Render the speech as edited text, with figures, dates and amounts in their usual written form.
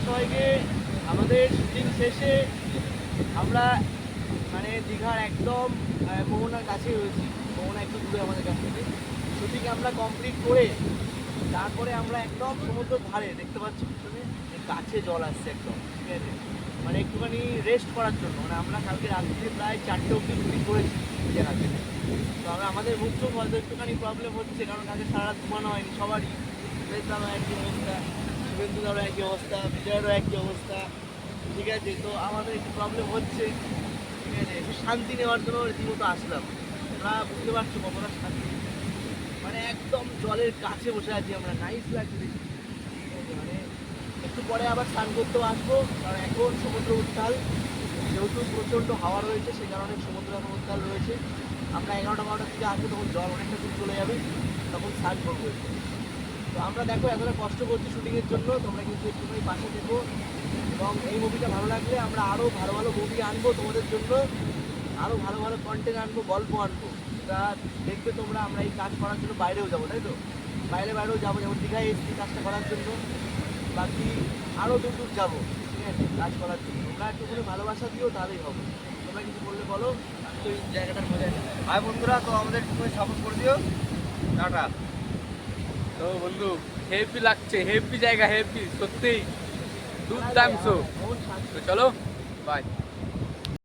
সবাইকে আমাদের শুটিং শেষে আমরা মানে দীঘার একদম মোহনার কাছে রয়েছি। মোহনা একটু দূরে আমাদের কাছ থেকে। শুটিং আমরা কমপ্লিট করে তারপরে আমরা একদম সমুদ্রের ধারে দেখতে পাচ্ছি পিছনে কাছে জল আসছে একদম, ঠিক আছে, মানে একটুখানি রেস্ট করার জন্য। মানে আমরা কালকে রাত্রে প্রায় 4টে অবধি শুটিং করেছি জায়গাতে। তো আমাদের মুখ চোখ হয়তো একটুখানি প্রবলেম হচ্ছে, কারণ কালকে সারা রাত ঘুমানো হয়নি সবারই। বেশদারও একই অবস্থা, শুভেন্দুদারও একই অবস্থা, বিজয়েরও একই অবস্থা, ঠিক আছে। তো আমাদের একটু প্রবলেম হচ্ছে, ঠিক আছে। একটু শান্তি নেওয়ার জন্য রীতিমতো আসলাম। আমরা বুঝতে পারছো কতটা শান্তি, মানে একদম জলের কাছে বসে আছি আমরা, নাইস লাগছে দেখি, ঠিক আছে। মানে একটু পরে আবার স্নান করতেও আসবো, কারণ এখন সমুদ্র উত্তাল, যেহেতু প্রচণ্ড হাওয়া রয়েছে সেই কারণে সমুদ্র এখন উত্তাল রয়েছে। আমরা 11টা-12টার দিকে আসবো, তখন জল অনেকটা দূর চলে যাবে, তখন স্নান করবো। তো আমরা দেখো এতটা কষ্ট করছি শুটিংয়ের জন্য, তোমরা কিন্তু একটুখানি পাশে দেখো। এবং এই মুভিটা ভালো লাগলে আমরা আরও ভালো ভালো মুভি আনবো তোমাদের জন্য, আরও ভালো ভালো কন্টেন্ট আনবো, গল্প আনবো, তা দেখবে তোমরা। আমরা এই কাজ করার জন্য বাইরেও যাবো, তাই তো, বাইরেও যাবো, যেমন দীঘায় এসছি কাজটা করার জন্য, বাকি আরও দূর দূর যাবো, ঠিক আছে, কাজ করার জন্য। তোমরা একটুখানি ভালোবাসা দিও, তাহলেই হবে। তোমরা কিছু বললে বলো, আমি তো এই জায়গাটার মজা নিই। ভাই বন্ধুরা, তো আমাদের একটুখানি সাপোর্ট করে দিও। টাটা। তো বন্ধু, হেভি লাগছে, হেভি জায়গা, হেভি সত্যি দুর্দাংশ। মন শান্তি। তো চলো, বাই।